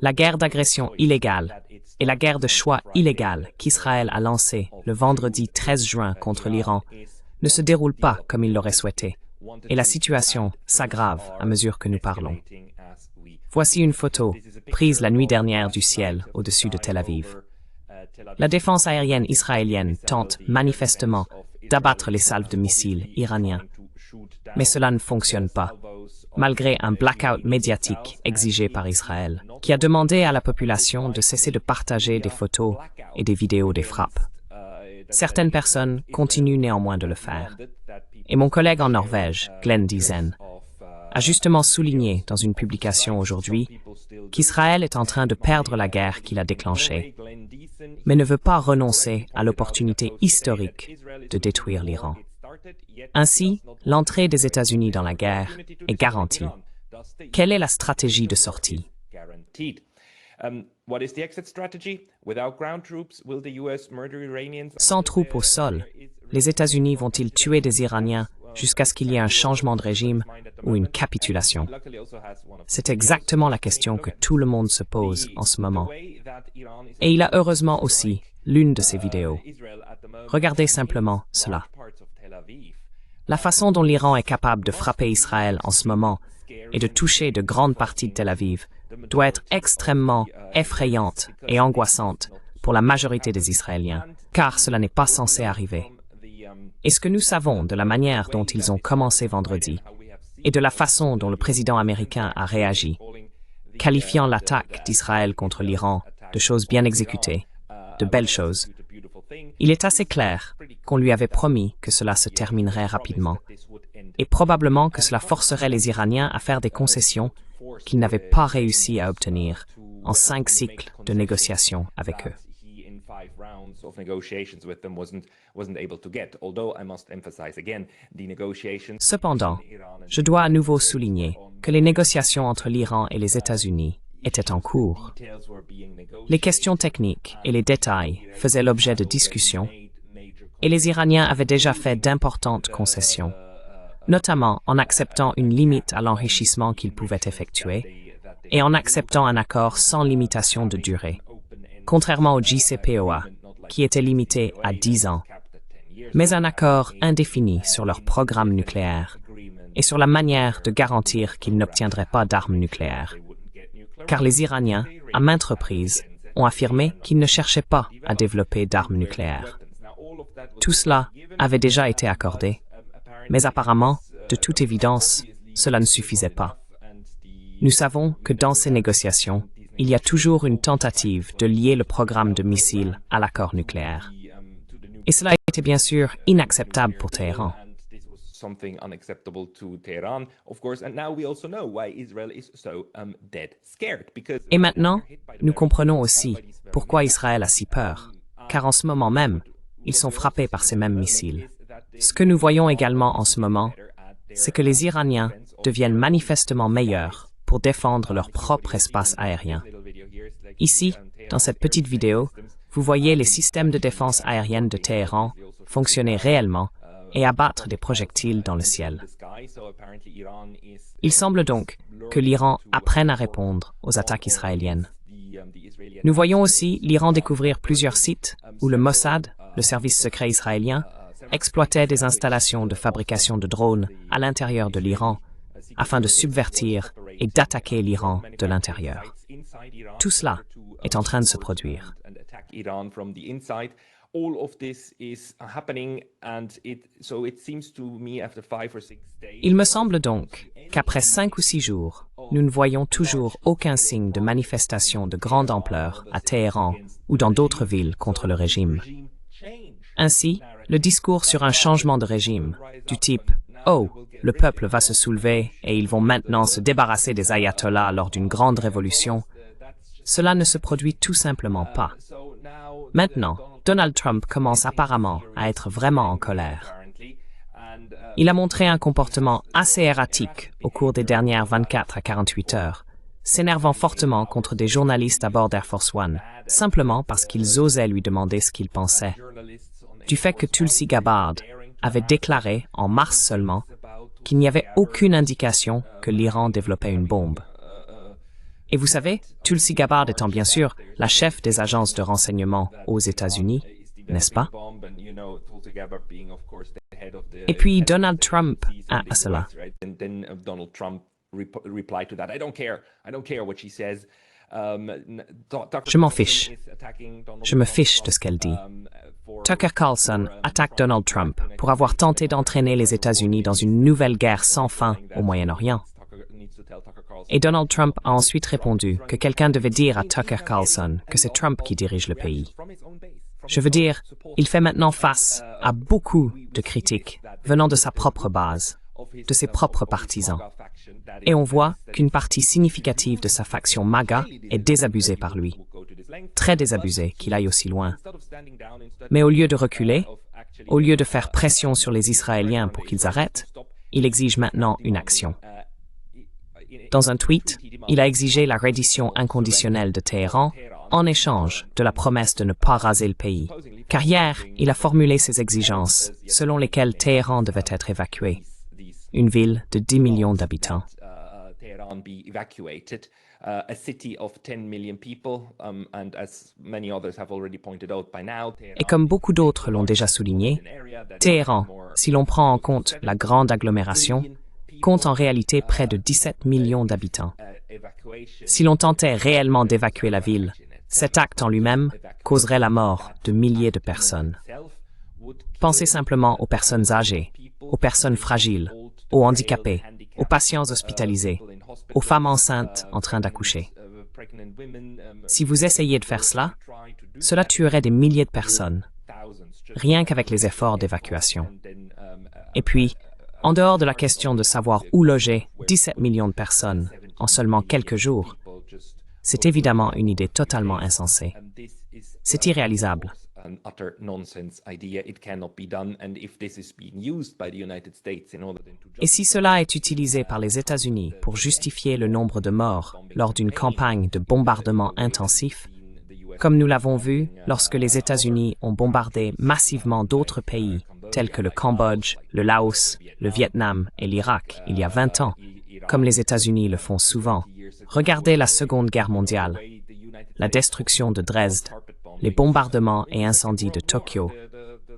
La guerre d'agression illégale et la guerre de choix illégale qu'Israël a lancée le vendredi 13 juin contre l'Iran ne se déroulent pas comme il l'aurait souhaité, et la situation s'aggrave à mesure que nous parlons. Voici une photo prise la nuit dernière du ciel au-dessus de Tel Aviv. La défense aérienne israélienne tente manifestement d'abattre les salves de missiles iraniens. Mais cela ne fonctionne pas, malgré un blackout médiatique exigé par Israël, qui a demandé à la population de cesser de partager des photos et des vidéos des frappes. Certaines personnes continuent néanmoins de le faire. Et mon collègue en Norvège, Glenn Diesen, a justement souligné dans une publication aujourd'hui qu'Israël est en train de perdre la guerre qu'il a déclenchée, mais ne veut pas renoncer à l'opportunité historique de détruire l'Iran. Ainsi, l'entrée des États-Unis dans la guerre est garantie. Quelle est la stratégie de sortie? Sans troupes au sol, les États-Unis vont-ils tuer des Iraniens jusqu'à ce qu'il y ait un changement de régime ou une capitulation? C'est exactement la question que tout le monde se pose en ce moment. Et il a heureusement aussi l'une de ces vidéos. Regardez simplement cela. La façon dont l'Iran est capable de frapper Israël en ce moment et de toucher de grandes parties de Tel Aviv doit être extrêmement effrayante et angoissante pour la majorité des Israéliens, car cela n'est pas censé arriver. Et ce que nous savons de la manière dont ils ont commencé vendredi et de la façon dont le président américain a réagi, qualifiant l'attaque d'Israël contre l'Iran de choses bien exécutées, de belles choses, il est assez clair qu'on lui avait promis que cela se terminerait rapidement, et probablement que cela forcerait les Iraniens à faire des concessions qu'ils n'avaient pas réussi à obtenir en 5 cycles de négociations avec eux. Cependant, je dois à nouveau souligner que les négociations entre l'Iran et les États-Unis étaient en cours. Les questions techniques et les détails faisaient l'objet de discussions, et les Iraniens avaient déjà fait d'importantes concessions, notamment en acceptant une limite à l'enrichissement qu'ils pouvaient effectuer et en acceptant un accord sans limitation de durée, contrairement au JCPOA, qui était limité à 10 ans, mais un accord indéfini sur leur programme nucléaire et sur la manière de garantir qu'ils n'obtiendraient pas d'armes nucléaires. Car les Iraniens, à maintes reprises, ont affirmé qu'ils ne cherchaient pas à développer d'armes nucléaires. Tout cela avait déjà été accordé, mais apparemment, de toute évidence, cela ne suffisait pas. Nous savons que dans ces négociations, il y a toujours une tentative de lier le programme de missiles à l'accord nucléaire. Et cela était bien sûr inacceptable pour Téhéran. Et maintenant, nous comprenons aussi pourquoi Israël a si peur, car en ce moment même, ils sont frappés par ces mêmes missiles. Ce que nous voyons également en ce moment, c'est que les Iraniens deviennent manifestement meilleurs pour défendre leur propre espace aérien. Ici, dans cette petite vidéo, vous voyez les systèmes de défense aérienne de Téhéran fonctionner réellement et abattre des projectiles dans le ciel. Il semble donc que l'Iran apprenne à répondre aux attaques israéliennes. Nous voyons aussi l'Iran découvrir plusieurs sites où le Mossad, le service secret israélien, exploitait des installations de fabrication de drones à l'intérieur de l'Iran afin de subvertir et d'attaquer l'Iran de l'intérieur. Tout cela est en train de se produire. Il me semble donc qu'après 5 ou 6 jours, nous ne voyons toujours aucun signe de manifestation de grande ampleur à Téhéran ou dans d'autres villes contre le régime. Ainsi, le discours sur un changement de régime, du type « Oh, le peuple va se soulever et ils vont maintenant se débarrasser des ayatollahs lors d'une grande révolution », cela ne se produit tout simplement pas. Maintenant, Donald Trump commence apparemment à être vraiment en colère. Il a montré un comportement assez erratique au cours des dernières 24 à 48 heures, s'énervant fortement contre des journalistes à bord d'Air Force One, simplement parce qu'ils osaient lui demander ce qu'il pensait. Du fait que Tulsi Gabbard avait déclaré, en mars seulement, qu'il n'y avait aucune indication que l'Iran développait une bombe. Et vous savez, Tulsi Gabbard étant bien sûr la chef des agences de renseignement aux États-Unis, n'est-ce pas? Et puis Donald Trump à cela. Je m'en fiche. Je me fiche de ce qu'elle dit. Tucker Carlson attaque Donald Trump pour avoir tenté d'entraîner les États-Unis dans une nouvelle guerre sans fin au Moyen-Orient. Et Donald Trump a ensuite répondu que quelqu'un devait dire à Tucker Carlson que c'est Trump qui dirige le pays. Je veux dire, il fait maintenant face à beaucoup de critiques venant de sa propre base, de ses propres partisans. Et on voit qu'une partie significative de sa faction MAGA est désabusée par lui. Très désabusée qu'il aille aussi loin. Mais au lieu de reculer, au lieu de faire pression sur les Israéliens pour qu'ils arrêtent, il exige maintenant une action. Dans un tweet, il a exigé la reddition inconditionnelle de Téhéran en échange de la promesse de ne pas raser le pays. Car hier, il a formulé ses exigences, selon lesquelles Téhéran devait être évacué. Une ville de 10 millions d'habitants. Et comme beaucoup d'autres l'ont déjà souligné, Téhéran, si l'on prend en compte la grande agglomération, compte en réalité près de 17 millions d'habitants. Si l'on tentait réellement d'évacuer la ville, cet acte en lui-même causerait la mort de milliers de personnes. Pensez simplement aux personnes âgées, aux personnes fragiles, aux handicapés, aux patients hospitalisés, aux femmes enceintes en train d'accoucher. Si vous essayez de faire cela, cela tuerait des milliers de personnes, rien qu'avec les efforts d'évacuation. Et puis, en dehors de la question de savoir où loger 17 millions de personnes en seulement quelques jours, c'est évidemment une idée totalement insensée. C'est irréalisable. Et si cela est utilisé par les États-Unis pour justifier le nombre de morts lors d'une campagne de bombardement intensif, comme nous l'avons vu lorsque les États-Unis ont bombardé massivement d'autres pays, tels que le Cambodge, le Laos, le Vietnam et l'Irak il y a 20 ans, comme les États-Unis le font souvent. Regardez la Seconde Guerre mondiale, la destruction de Dresde, les bombardements et incendies de Tokyo,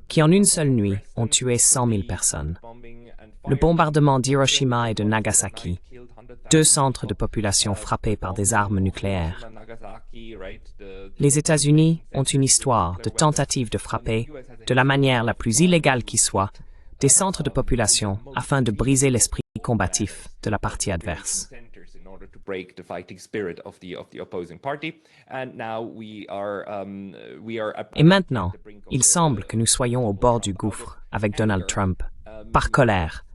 qui en une seule nuit ont tué 100 000 personnes. Le bombardement d'Hiroshima et de Nagasaki, deux centres de population frappés par des armes nucléaires. Les États-Unis ont une histoire de tentatives de frapper, de la manière la plus illégale qui soit, des centres de population afin de briser l'esprit combatif de la partie adverse. Et maintenant, il semble que nous soyons au bord du gouffre avec Donald Trump, par colère,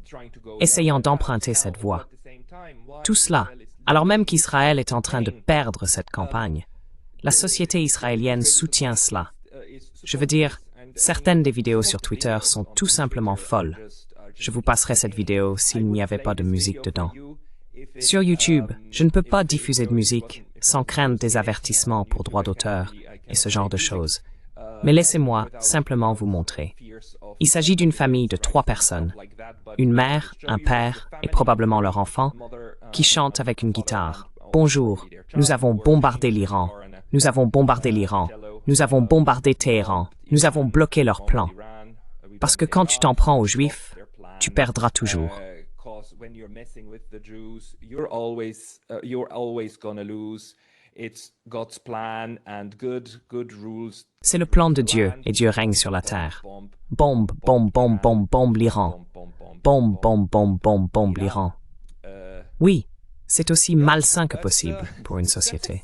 essayant d'emprunter cette voie. Tout cela, alors même qu'Israël est en train de perdre cette campagne. La société israélienne soutient cela. Je veux dire, certaines des vidéos sur Twitter sont tout simplement folles. Je vous passerai cette vidéo s'il n'y avait pas de musique dedans. Sur YouTube, je ne peux pas diffuser de musique sans craindre des avertissements pour droit d'auteur et ce genre de choses. Mais laissez-moi simplement vous montrer. Il s'agit d'une famille de 3 personnes, une mère, un père et probablement leur enfant, qui chantent avec une guitare. « Bonjour, nous avons bombardé l'Iran. Nous avons bombardé l'Iran. Nous avons bombardé Téhéran. Nous avons bloqué leurs plans. » Parce que quand tu t'en prends aux Juifs, tu perdras toujours. C'est le plan de Dieu et Dieu règne sur la terre. Bombe, bombe, bombe, bombe, bombe l'Iran. Bombe, bombe, bombe, bombe, bombe l'Iran. Oui, c'est aussi malsain que possible pour une société.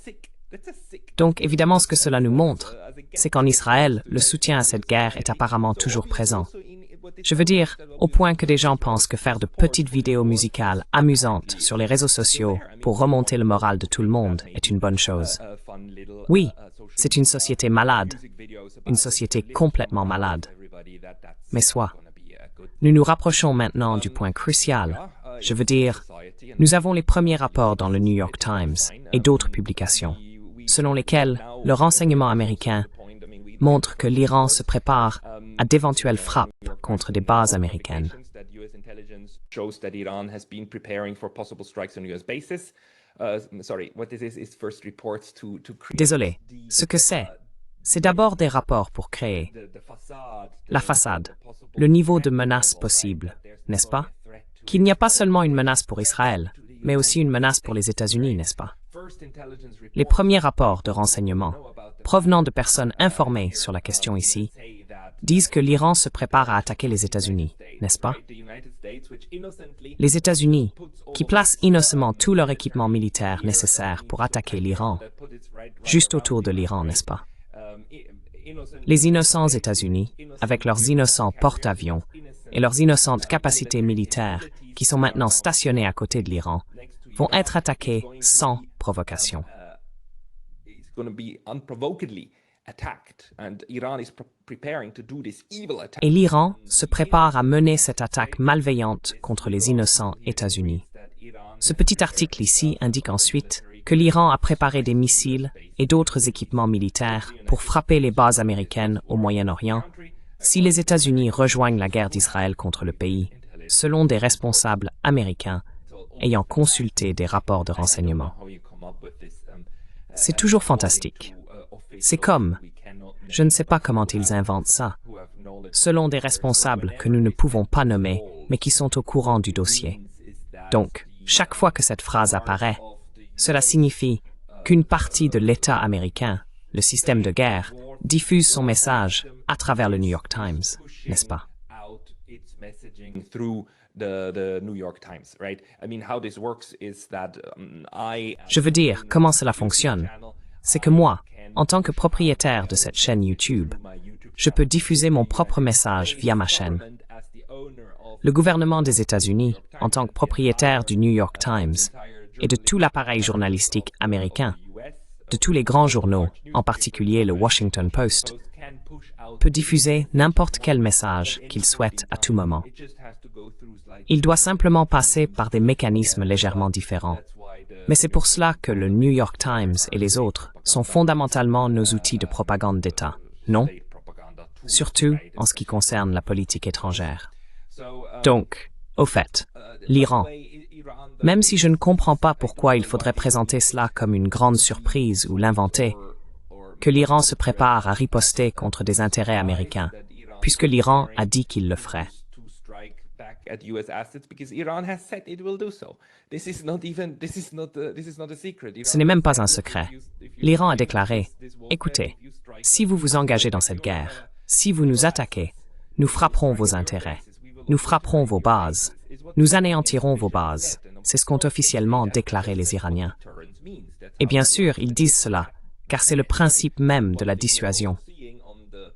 Donc évidemment, ce que cela nous montre, c'est qu'en Israël, le soutien à cette guerre est apparemment toujours présent. Je veux dire, au point que des gens pensent que faire de petites vidéos musicales amusantes sur les réseaux sociaux pour remonter le moral de tout le monde est une bonne chose. Oui, c'est une société malade, une société complètement malade. Mais soit. Nous nous rapprochons maintenant du point crucial. Je veux dire, nous avons les premiers rapports dans le New York Times et d'autres publications, selon lesquels le renseignement américain montre que l'Iran se prépare à d'éventuelles frappes contre des bases américaines. Désolé, ce que c'est d'abord des rapports pour créer la façade, le niveau de menace possible, n'est-ce pas? Qu'il n'y a pas seulement une menace pour Israël, mais aussi une menace pour les États-Unis, n'est-ce pas? Les premiers rapports de renseignement, provenant de personnes informées sur la question ici, disent que l'Iran se prépare à attaquer les États-Unis, n'est-ce pas? Les États-Unis, qui placent innocemment tout leur équipement militaire nécessaire pour attaquer l'Iran, juste autour de l'Iran, n'est-ce pas? Les innocents États-Unis, avec leurs innocents porte-avions et leurs innocentes capacités militaires qui sont maintenant stationnés à côté de l'Iran, vont être attaqués sans provocation. Et l'Iran se prépare à mener cette attaque malveillante contre les innocents États-Unis. Ce petit article ici indique ensuite que l'Iran a préparé des missiles et d'autres équipements militaires pour frapper les bases américaines au Moyen-Orient si les États-Unis rejoignent la guerre d'Israël contre le pays, selon des responsables américains ayant consulté des rapports de renseignement. C'est toujours fantastique. C'est comme, je ne sais pas comment ils inventent ça, selon des responsables que nous ne pouvons pas nommer, mais qui sont au courant du dossier. Donc, chaque fois que cette phrase apparaît, cela signifie qu'une partie de l'État américain, le système de guerre, diffuse son message à travers le New York Times, n'est-ce pas? Je veux dire, comment cela fonctionne? C'est que moi, en tant que propriétaire de cette chaîne YouTube, je peux diffuser mon propre message via ma chaîne. Le gouvernement des États-Unis, en tant que propriétaire du New York Times et de tout l'appareil journalistique américain, de tous les grands journaux, en particulier le Washington Post, peut diffuser n'importe quel message qu'il souhaite à tout moment. Il doit simplement passer par des mécanismes légèrement différents. Mais c'est pour cela que le New York Times et les autres sont fondamentalement nos outils de propagande d'État, non? Surtout en ce qui concerne la politique étrangère. Donc, au fait, l'Iran. Même si je ne comprends pas pourquoi il faudrait présenter cela comme une grande surprise ou l'inventer, que l'Iran se prépare à riposter contre des intérêts américains, puisque l'Iran a dit qu'il le ferait. Ce n'est même pas un secret. L'Iran a déclaré, « Écoutez, si vous vous engagez dans cette guerre, si vous nous attaquez, nous frapperons vos intérêts, nous frapperons vos bases, nous anéantirons vos bases. » C'est ce qu'ont officiellement déclaré les Iraniens. Et bien sûr, ils disent cela, car c'est le principe même de la dissuasion.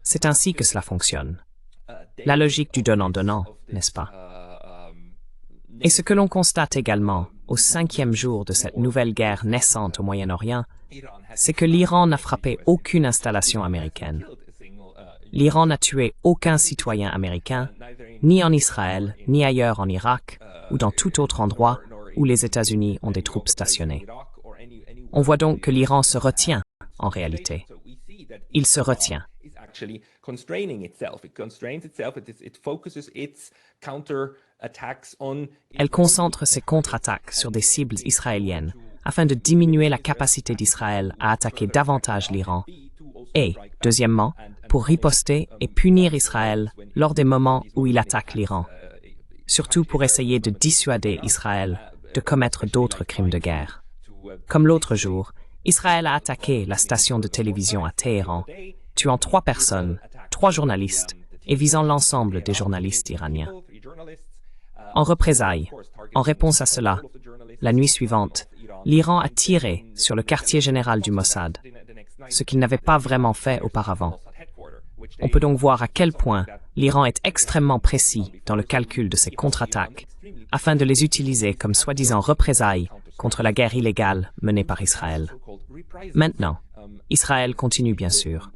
C'est ainsi que cela fonctionne. La logique du donnant-donnant, n'est-ce pas? Et ce que l'on constate également, au 5e jour de cette nouvelle guerre naissante au Moyen-Orient, c'est que l'Iran n'a frappé aucune installation américaine. L'Iran n'a tué aucun citoyen américain, ni en Israël, ni ailleurs en Irak, ou dans tout autre endroit où les États-Unis ont des troupes stationnées. On voit donc que l'Iran se retient, en réalité. Il se retient. Elle concentre ses contre-attaques sur des cibles israéliennes afin de diminuer la capacité d'Israël à attaquer davantage l'Iran et, deuxièmement, pour riposter et punir Israël lors des moments où il attaque l'Iran, surtout pour essayer de dissuader Israël de commettre d'autres crimes de guerre. Comme l'autre jour, Israël a attaqué la station de télévision à Téhéran, tuant 3 personnes, 3 journalistes, et visant l'ensemble des journalistes iraniens. En représailles, en réponse à cela, la nuit suivante, l'Iran a tiré sur le quartier général du Mossad, ce qu'il n'avait pas vraiment fait auparavant. On peut donc voir à quel point l'Iran est extrêmement précis dans le calcul de ses contre-attaques, afin de les utiliser comme soi-disant représailles contre la guerre illégale menée par Israël. Maintenant, Israël continue bien sûr.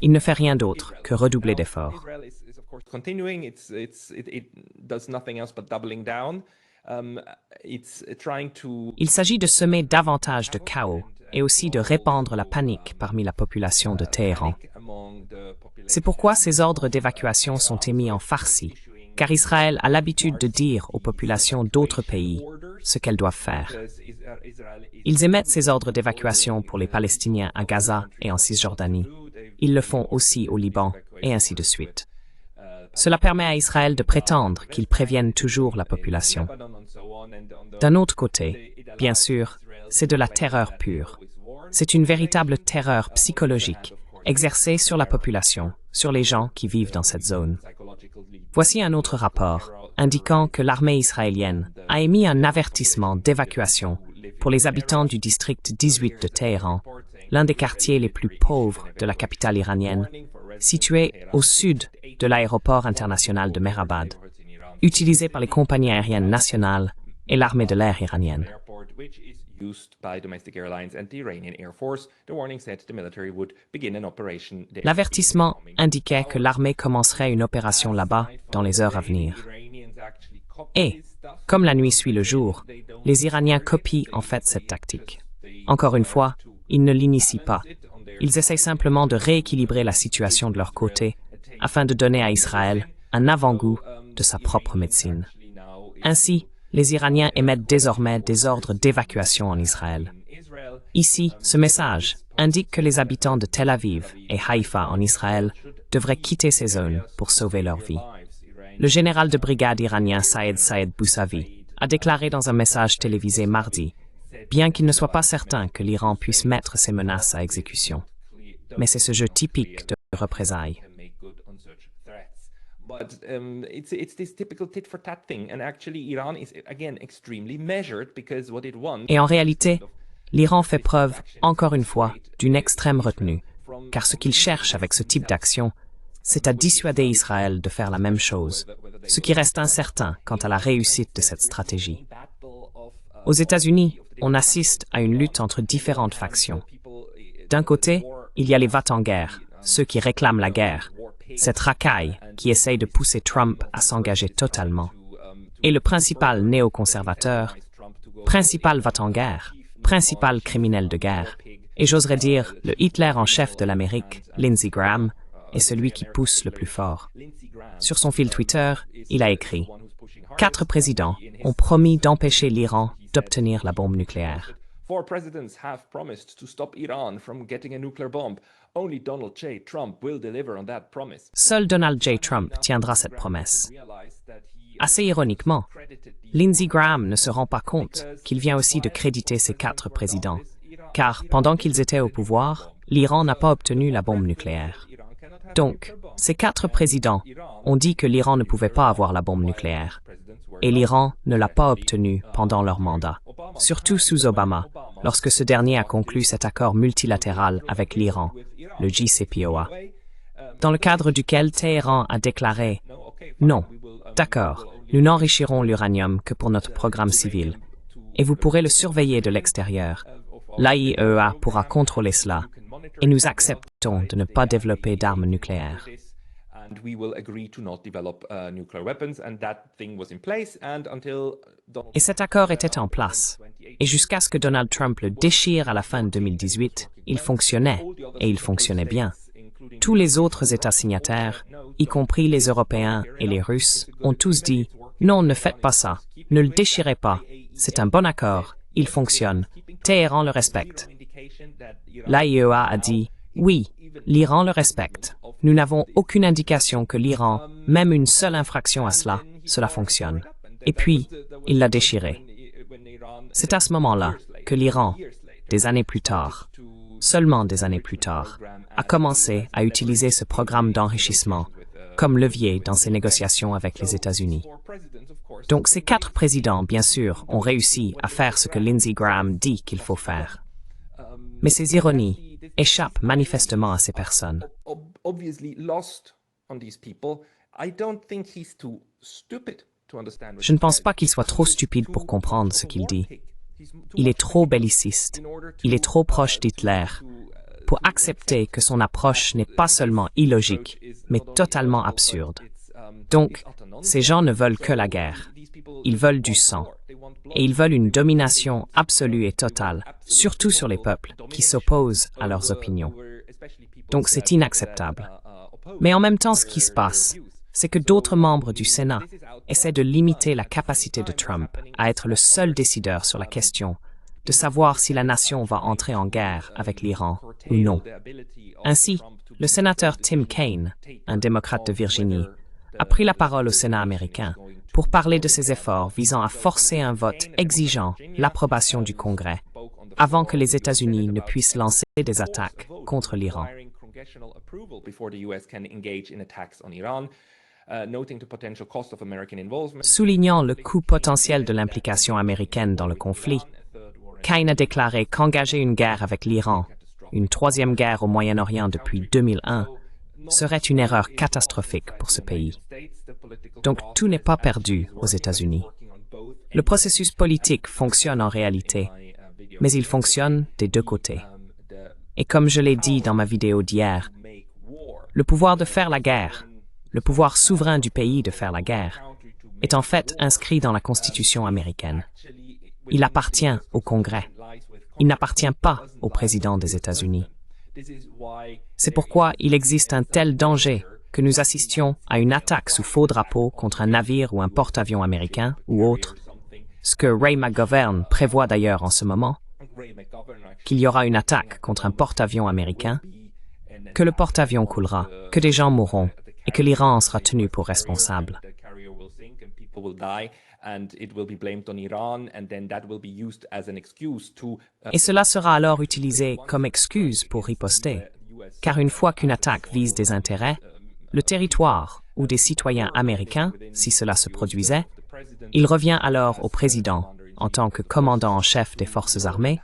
Il ne fait rien d'autre que redoubler d'efforts. Il s'agit de semer davantage de chaos et aussi de répandre la panique parmi la population de Téhéran. C'est pourquoi ces ordres d'évacuation sont émis en farci, car Israël a l'habitude de dire aux populations d'autres pays ce qu'elles doivent faire. Ils émettent ces ordres d'évacuation pour les Palestiniens à Gaza et en Cisjordanie. Ils le font aussi au Liban, et ainsi de suite. Cela permet à Israël de prétendre qu'ils préviennent toujours la population. D'un autre côté, bien sûr, c'est de la terreur pure. C'est une véritable terreur psychologique exercée sur la population, sur les gens qui vivent dans cette zone. Voici un autre rapport indiquant que l'armée israélienne a émis un avertissement d'évacuation pour les habitants du district 18 de Téhéran, l'un des quartiers les plus pauvres de la capitale iranienne, situé au sud de l'aéroport international de Mehrabad, utilisé par les compagnies aériennes nationales et l'armée de l'air iranienne. L'avertissement indiquait que l'armée commencerait une opération là-bas dans les heures à venir. Et, comme la nuit suit le jour, les Iraniens copient en fait cette tactique. Encore une fois, ils ne l'initient pas. Ils essaient simplement de rééquilibrer la situation de leur côté afin de donner à Israël un avant-goût de sa propre médecine. Ainsi, les Iraniens émettent désormais des ordres d'évacuation en Israël. Ici, ce message indique que les habitants de Tel Aviv et Haïfa en Israël devraient quitter ces zones pour sauver leur vie. Le général de brigade iranien Saïd Boussavi a déclaré dans un message télévisé mardi, bien qu'il ne soit pas certain que l'Iran puisse mettre ces menaces à exécution. Mais c'est ce jeu typique de représailles. Et en réalité, l'Iran fait preuve, encore une fois, d'une extrême retenue, car ce qu'il cherche avec ce type d'action, c'est à dissuader Israël de faire la même chose, ce qui reste incertain quant à la réussite de cette stratégie. Aux États-Unis, on assiste à une lutte entre différentes factions. D'un côté, il y a les va-t-en-guerre, ceux qui réclament la guerre, cette racaille qui essaye de pousser Trump à s'engager totalement. Et le principal néoconservateur, principal va-t-en-guerre, principal criminel de guerre, et j'oserais dire le Hitler en chef de l'Amérique, Lindsey Graham, est celui qui pousse le plus fort. Sur son fil Twitter, il a écrit « 4 présidents ont promis d'empêcher l'Iran d'obtenir la bombe nucléaire. » Seul Donald J. Trump tiendra cette promesse. Assez ironiquement, Lindsey Graham ne se rend pas compte qu'il vient aussi de créditer ces 4 présidents, car pendant qu'ils étaient au pouvoir, l'Iran n'a pas obtenu la bombe nucléaire. Donc, ces 4 présidents ont dit que l'Iran ne pouvait pas avoir la bombe nucléaire, et l'Iran ne l'a pas obtenue pendant leur mandat, surtout sous Obama, lorsque ce dernier a conclu cet accord multilatéral avec l'Iran, le JCPOA, dans le cadre duquel Téhéran a déclaré « Non, d'accord, nous n'enrichirons l'uranium que pour notre programme civil, et vous pourrez le surveiller de l'extérieur. L'AIEA pourra contrôler cela, et nous acceptons de ne pas développer d'armes nucléaires. » Et cet accord était en place. Et jusqu'à ce que Donald Trump le déchire à la fin de 2018, il fonctionnait, et il fonctionnait bien. Tous les autres États signataires, y compris les Européens et les Russes, ont tous dit « Non, ne faites pas ça, ne le déchirez pas, c'est un bon accord, il fonctionne, Téhéran le respecte. » L'AIEA a dit « Oui, l'Iran le respecte. Nous n'avons aucune indication que l'Iran, même une seule infraction à cela fonctionne. » Et puis, il l'a déchiré. C'est à ce moment-là que l'Iran, des années plus tard, seulement des années plus tard, a commencé à utiliser ce programme d'enrichissement comme levier dans ses négociations avec les États-Unis. Donc ces 4 présidents, bien sûr, ont réussi à faire ce que Lindsey Graham dit qu'il faut faire. Mais ces ironies échappent manifestement à ces personnes. Je ne pense pas qu'il soit trop stupide pour comprendre ce qu'il dit. Il est trop belliciste, il est trop proche d'Hitler pour accepter que son approche n'est pas seulement illogique, mais totalement absurde. Donc, ces gens ne veulent que la guerre. Ils veulent du sang. Et ils veulent une domination absolue et totale, surtout sur les peuples qui s'opposent à leurs opinions. Donc c'est inacceptable. Mais en même temps, ce qui se passe, c'est que d'autres membres du Sénat essaient de limiter la capacité de Trump à être le seul décideur sur la question de savoir si la nation va entrer en guerre avec l'Iran ou non. Ainsi, le sénateur Tim Kaine, un démocrate de Virginie, a pris la parole au Sénat américain pour parler de ses efforts visant à forcer un vote exigeant l'approbation du Congrès avant que les États-Unis ne puissent lancer des attaques contre l'Iran. Soulignant le coût potentiel de l'implication américaine dans le conflit, Kaine a déclaré qu'engager une guerre avec l'Iran, une troisième guerre au Moyen-Orient depuis 2001, serait une erreur catastrophique pour ce pays. Donc tout n'est pas perdu aux États-Unis. Le processus politique fonctionne en réalité, mais il fonctionne des deux côtés. Et comme je l'ai dit dans ma vidéo d'hier, le pouvoir de faire la guerre, le pouvoir souverain du pays de faire la guerre, est en fait inscrit dans la Constitution américaine. Il appartient au Congrès. Il n'appartient pas au président des États-Unis. C'est pourquoi il existe un tel danger que nous assistions à une attaque sous faux drapeau contre un navire ou un porte-avions américain ou autre, ce que Ray McGovern prévoit d'ailleurs en ce moment, qu'il y aura une attaque contre un porte-avions américain, que le porte-avions coulera, que des gens mourront et que l'Iran en sera tenu pour responsable. Et cela sera alors utilisé comme excuse pour riposter, car une fois qu'une attaque vise des intérêts, le territoire ou des citoyens américains, si cela se produisait, il revient alors au président, en tant que commandant en chef des forces armées,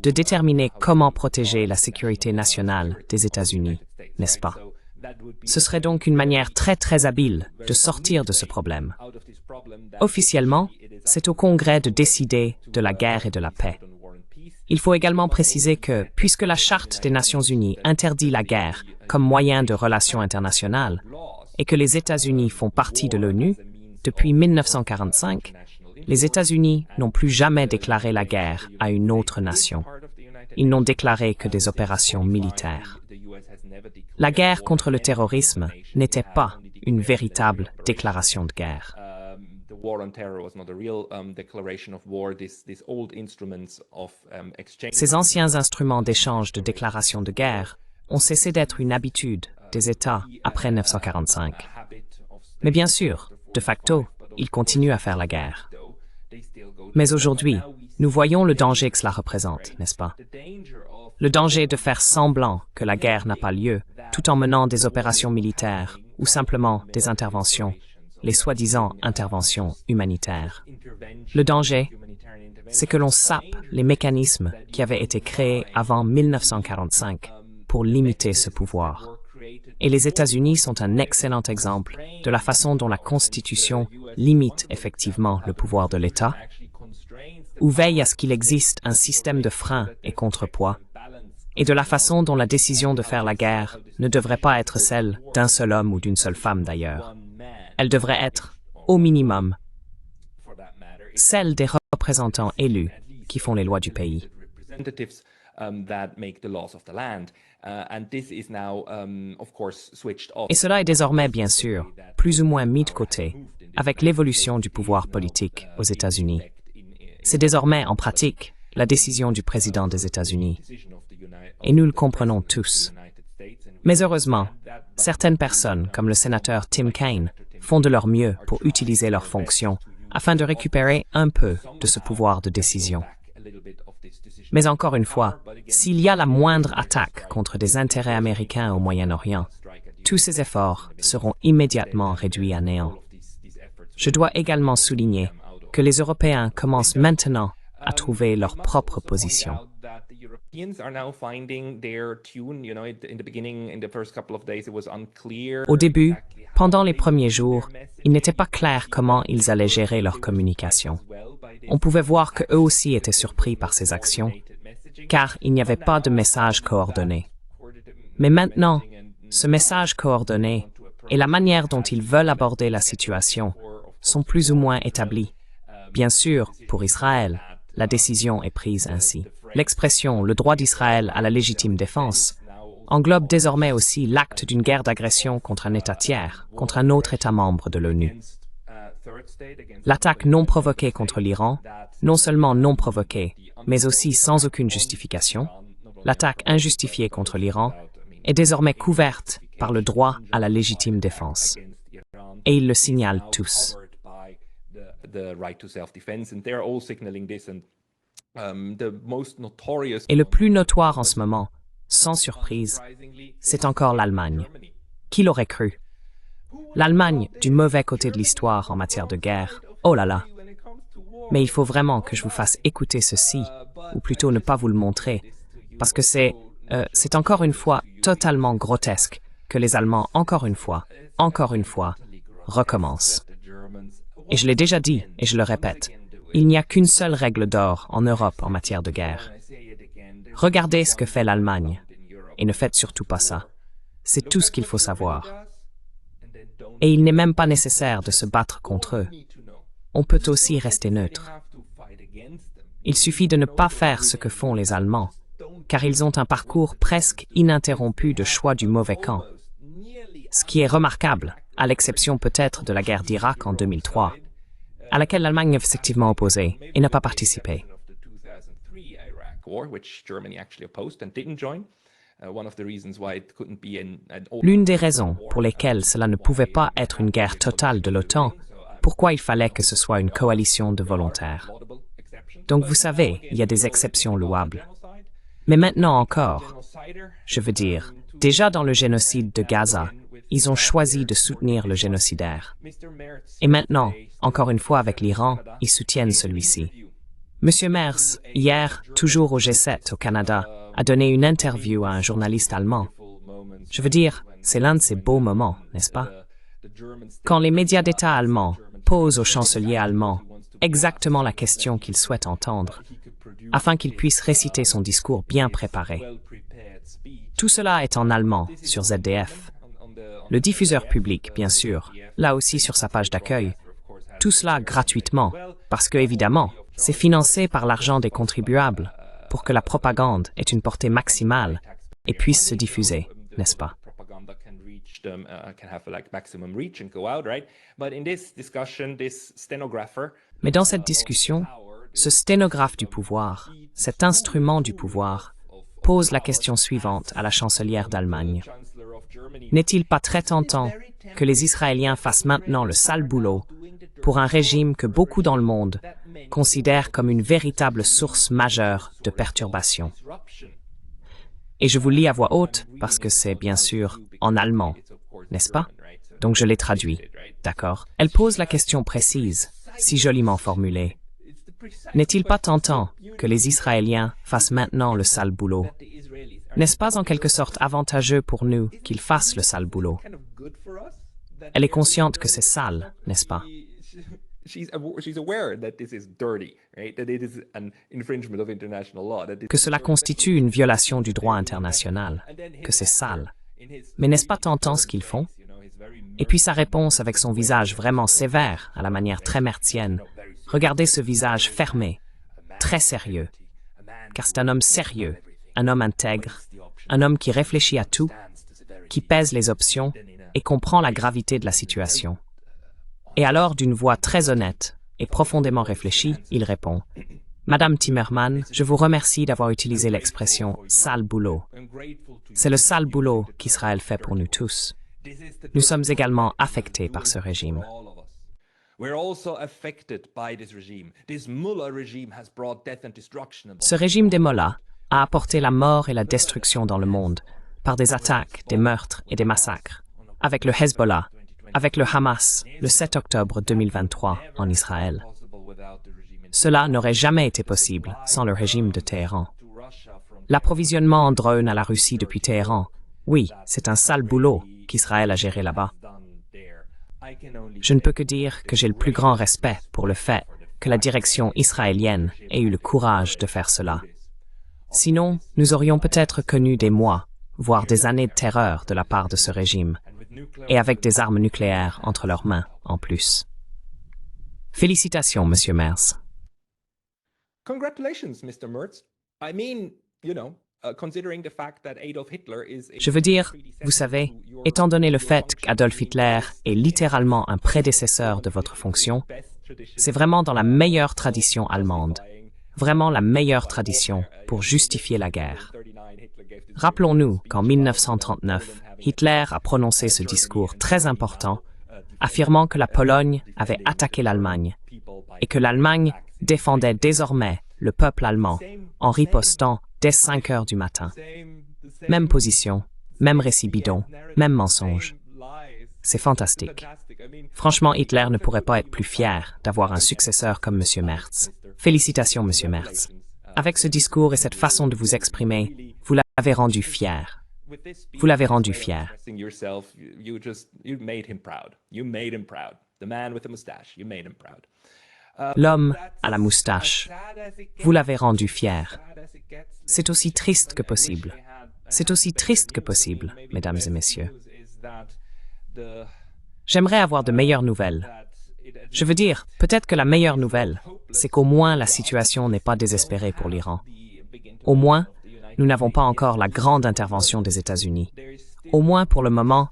de déterminer comment protéger la sécurité nationale des États-Unis, n'est-ce pas? Ce serait donc une manière très habile de sortir de ce problème. Officiellement, c'est au Congrès de décider de la guerre et de la paix. Il faut également préciser que, puisque la Charte des Nations Unies interdit la guerre comme moyen de relations internationales et que les États-Unis font partie de l'ONU, depuis 1945, les États-Unis n'ont plus jamais déclaré la guerre à une autre nation. Ils n'ont déclaré que des opérations militaires. La guerre contre le terrorisme n'était pas une véritable déclaration de guerre. Ces anciens instruments d'échange de déclaration de guerre ont cessé d'être une habitude des États après 1945. Mais bien sûr, de facto, ils continuent à faire la guerre. Mais aujourd'hui, nous voyons le danger que cela représente, n'est-ce pas? Le danger de faire semblant que la guerre n'a pas lieu, tout en menant des opérations militaires ou simplement des interventions, les soi-disant interventions humanitaires. Le danger, c'est que l'on sape les mécanismes qui avaient été créés avant 1945 pour limiter ce pouvoir. Et les États-Unis sont un excellent exemple de la façon dont la Constitution limite effectivement le pouvoir de l'État, ou veille à ce qu'il existe un système de freins et contrepoids, et de la façon dont la décision de faire la guerre ne devrait pas être celle d'un seul homme ou d'une seule femme d'ailleurs. Elle devrait être, au minimum, celle des représentants élus qui font les lois du pays. Et cela est désormais, bien sûr, plus ou moins mis de côté avec l'évolution du pouvoir politique aux États-Unis. C'est désormais, en pratique, la décision du président des États-Unis. Et nous le comprenons tous. Mais heureusement, certaines personnes, comme le sénateur Tim Kaine, font de leur mieux pour utiliser leurs fonctions afin de récupérer un peu de ce pouvoir de décision. Mais encore une fois, s'il y a la moindre attaque contre des intérêts américains au Moyen-Orient, tous ces efforts seront immédiatement réduits à néant. Je dois également souligner que les Européens commencent maintenant à trouver leur propre position. Au début, pendant les premiers jours, il n'était pas clair comment ils allaient gérer leur communication. On pouvait voir qu'eux aussi étaient surpris par ces actions, car il n'y avait pas de message coordonné. Mais maintenant, ce message coordonné et la manière dont ils veulent aborder la situation sont plus ou moins établis. Bien sûr, pour Israël, la décision est prise ainsi. L'expression « le droit d'Israël à la légitime défense » englobe désormais aussi l'acte d'une guerre d'agression contre un État tiers, contre un autre État membre de l'ONU. L'attaque non provoquée contre l'Iran, non seulement non provoquée, mais aussi sans aucune justification, l'attaque injustifiée contre l'Iran, est désormais couverte par le droit à la légitime défense. Et ils le signalent tous. Et le plus notoire en ce moment, sans surprise, c'est encore l'Allemagne. Qui l'aurait cru? L'Allemagne, du mauvais côté de l'histoire en matière de guerre, oh là là! Mais il faut vraiment que je vous fasse écouter ceci, ou plutôt ne pas vous le montrer, parce que c'est encore une fois totalement grotesque que les Allemands, encore une fois, recommencent. Et je l'ai déjà dit, et je le répète, il n'y a qu'une seule règle d'or en Europe en matière de guerre. Regardez ce que fait l'Allemagne, et ne faites surtout pas ça. C'est tout ce qu'il faut savoir. Et il n'est même pas nécessaire de se battre contre eux. On peut aussi rester neutre. Il suffit de ne pas faire ce que font les Allemands, car ils ont un parcours presque ininterrompu de choix du mauvais camp. Ce qui est remarquable, à l'exception peut-être de la guerre d'Irak en 2003, à laquelle l'Allemagne est effectivement opposée et n'a pas participé. L'une des raisons pour lesquelles cela ne pouvait pas être une guerre totale de l'OTAN, pourquoi il fallait que ce soit une coalition de volontaires. Donc vous savez, il y a des exceptions louables. Mais maintenant encore, je veux dire, déjà dans le génocide de Gaza, ils ont choisi de soutenir le génocidaire. Et maintenant, encore une fois avec l'Iran, ils soutiennent celui-ci. Monsieur Merz, hier, toujours au G7 au Canada, a donné une interview à un journaliste allemand. Je veux dire, c'est l'un de ces beaux moments, n'est-ce pas? Quand les médias d'État allemands posent au chancelier allemand exactement la question qu'il souhaite entendre, afin qu'il puisse réciter son discours bien préparé. Tout cela est en allemand sur ZDF. Le diffuseur public, bien sûr, là aussi sur sa page d'accueil. Tout cela gratuitement, parce que, évidemment, c'est financé par l'argent des contribuables, pour que la propagande ait une portée maximale et puisse se diffuser, n'est-ce pas? Mais dans cette discussion, ce sténographe du pouvoir, cet instrument du pouvoir, pose la question suivante à la chancelière d'Allemagne. N'est-il pas très tentant que les Israéliens fassent maintenant le sale boulot pour un régime que beaucoup dans le monde considèrent comme une véritable source majeure de perturbation? Et je vous lis à voix haute parce que c'est bien sûr en allemand, n'est-ce pas? Donc je l'ai traduit, d'accord? Elle pose la question précise, si joliment formulée. N'est-il pas tentant que les Israéliens fassent maintenant le sale boulot? N'est-ce pas en quelque sorte avantageux pour nous qu'ils fassent le sale boulot? Elle est consciente que c'est sale, n'est-ce pas? Que cela constitue une violation du droit international, que c'est sale. Mais n'est-ce pas tentant ce qu'ils font? Et puis sa réponse avec son visage vraiment sévère, à la manière très mertzienne. Regardez ce visage fermé, très sérieux, car c'est un homme sérieux, un homme intègre, un homme qui réfléchit à tout, qui pèse les options et comprend la gravité de la situation. Et alors, d'une voix très honnête et profondément réfléchie, il répond « Madame Timmermans, je vous remercie d'avoir utilisé l'expression « sale boulot ». C'est le sale boulot qu'Israël fait pour nous tous. Nous sommes également affectés par ce régime. Ce régime des Mollahs a apporté la mort et la destruction dans le monde par des attaques, des meurtres et des massacres, avec le Hezbollah, avec le Hamas, le 7 octobre 2023 en Israël. Cela n'aurait jamais été possible sans le régime de Téhéran. L'approvisionnement en drones à la Russie depuis Téhéran, oui, c'est un sale boulot qu'Israël a géré là-bas. Je ne peux que dire que j'ai le plus grand respect pour le fait que la direction israélienne ait eu le courage de faire cela. Sinon, nous aurions peut-être connu des mois, voire des années de terreur de la part de ce régime, et avec des armes nucléaires entre leurs mains en plus. Félicitations, Monsieur Merz. Congratulations, Mr. Merz. I mean, Je veux dire, vous savez, étant donné le fait qu'Adolf Hitler est littéralement un prédécesseur de votre fonction, c'est vraiment dans la meilleure tradition allemande, vraiment la meilleure tradition pour justifier la guerre. Rappelons-nous qu'en 1939, Hitler a prononcé ce discours très important, affirmant que la Pologne avait attaqué l'Allemagne et que l'Allemagne défendait désormais le peuple allemand en ripostant dès 5 heures du matin. Même position, même récit bidon, même mensonge. C'est fantastique. Franchement, Hitler ne pourrait pas être plus fier d'avoir un successeur comme M. Merz. Félicitations, M. Merz. Avec ce discours et cette façon de vous exprimer, vous l'avez rendu fier. Vous l'avez rendu fier. L'homme à la moustache. Vous l'avez rendu fier. C'est aussi triste que possible. C'est aussi triste que possible, mesdames et messieurs. J'aimerais avoir de meilleures nouvelles. Je veux dire, peut-être que la meilleure nouvelle, c'est qu'au moins la situation n'est pas désespérée pour l'Iran. Au moins, nous n'avons pas encore la grande intervention des États-Unis. Au moins, pour le moment,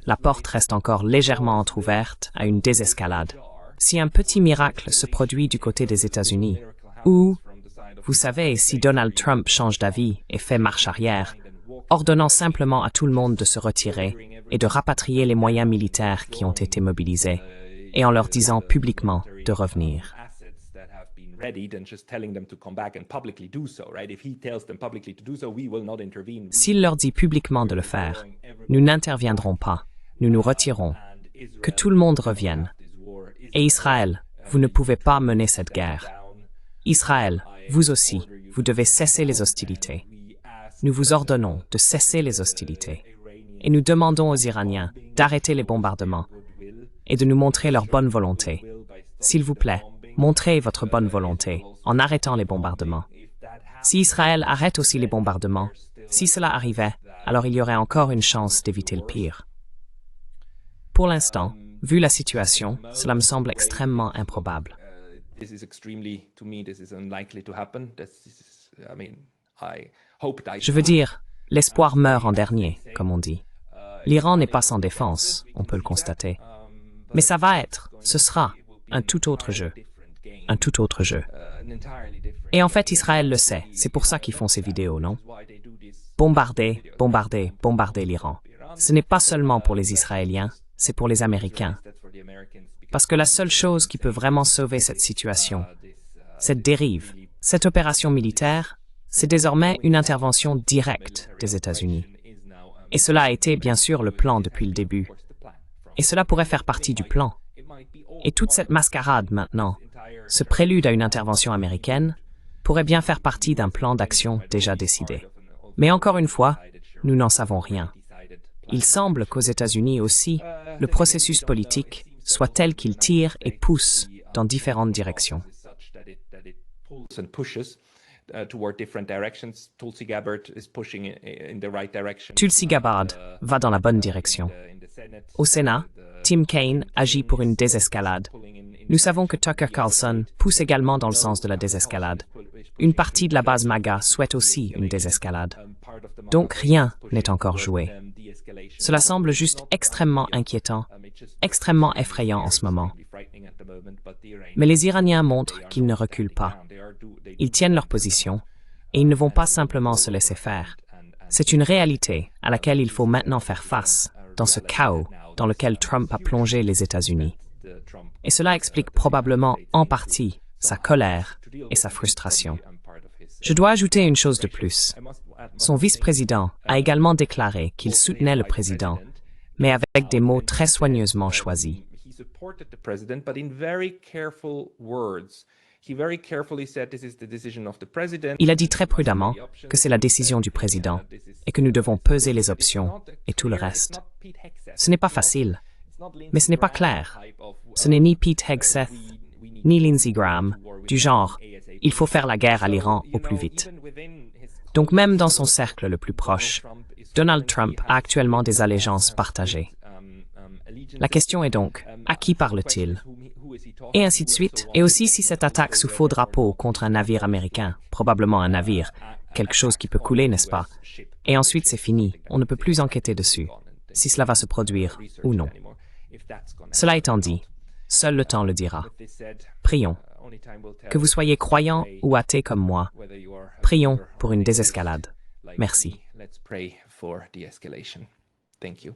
la porte reste encore légèrement entrouverte à une désescalade. Si un petit miracle se produit du côté des États-Unis, ou, vous savez, si Donald Trump change d'avis et fait marche arrière, ordonnant simplement à tout le monde de se retirer et de rapatrier les moyens militaires qui ont été mobilisés, et en leur disant publiquement de revenir. S'il leur dit publiquement de le faire, nous n'interviendrons pas, nous nous retirons, que tout le monde revienne. Et Israël, vous ne pouvez pas mener cette guerre. Israël, vous aussi, vous devez cesser les hostilités. Nous vous ordonnons de cesser les hostilités. Et nous demandons aux Iraniens d'arrêter les bombardements et de nous montrer leur bonne volonté. S'il vous plaît, montrez votre bonne volonté en arrêtant les bombardements. Si Israël arrête aussi les bombardements, si cela arrivait, alors il y aurait encore une chance d'éviter le pire. Pour l'instant, vu la situation, cela me semble extrêmement improbable. Je veux dire, l'espoir meurt en dernier, comme on dit. L'Iran n'est pas sans défense, on peut le constater. Mais ça va être, ce sera, un tout autre jeu. Un tout autre jeu. Et en fait, Israël le sait, c'est pour ça qu'ils font ces vidéos, non? Bombarder, bombarder, bombarder l'Iran. Ce n'est pas seulement pour les Israéliens, c'est pour les Américains. Parce que la seule chose qui peut vraiment sauver cette situation, cette dérive, cette opération militaire, c'est désormais une intervention directe des États-Unis. Et cela a été, bien sûr, le plan depuis le début. Et cela pourrait faire partie du plan. Et toute cette mascarade maintenant, ce prélude à une intervention américaine, pourrait bien faire partie d'un plan d'action déjà décidé. Mais encore une fois, nous n'en savons rien. Il semble qu'aux États-Unis aussi, le processus politique soit tel qu'il tire et pousse dans différentes directions. Tulsi Gabbard va dans la bonne direction. Au Sénat, Tim Kaine agit pour une désescalade. Nous savons que Tucker Carlson pousse également dans le sens de la désescalade. Une partie de la base MAGA souhaite aussi une désescalade. Donc rien n'est encore joué. Cela semble juste extrêmement inquiétant, extrêmement effrayant en ce moment. Mais les Iraniens montrent qu'ils ne reculent pas. Ils tiennent leur position et ils ne vont pas simplement se laisser faire. C'est une réalité à laquelle il faut maintenant faire face dans ce chaos dans lequel Trump a plongé les États-Unis. Et cela explique probablement en partie sa colère et sa frustration. Je dois ajouter une chose de plus. Son vice-président a également déclaré qu'il soutenait le président, mais avec des mots très soigneusement choisis. Il a dit très prudemment que c'est la décision du président et que nous devons peser les options et tout le reste. Ce n'est pas facile, mais ce n'est pas clair. Ce n'est ni Pete Hegseth, ni Lindsey Graham, du genre « il faut faire la guerre à l'Iran au plus vite ». Donc même dans son cercle le plus proche, Donald Trump a actuellement des allégeances partagées. La question est donc, à qui parle-t-il? Et ainsi de suite. Et aussi si cette attaque sous faux drapeau contre un navire américain, probablement un navire, quelque chose qui peut couler, n'est-ce pas? Et ensuite c'est fini, on ne peut plus enquêter dessus, si cela va se produire ou non. Cela étant dit, seul le temps le dira. Prions. Que vous soyez croyant ou athée comme moi, prions pour une désescalade. Merci. Let's pray for de-escalation. Thank you.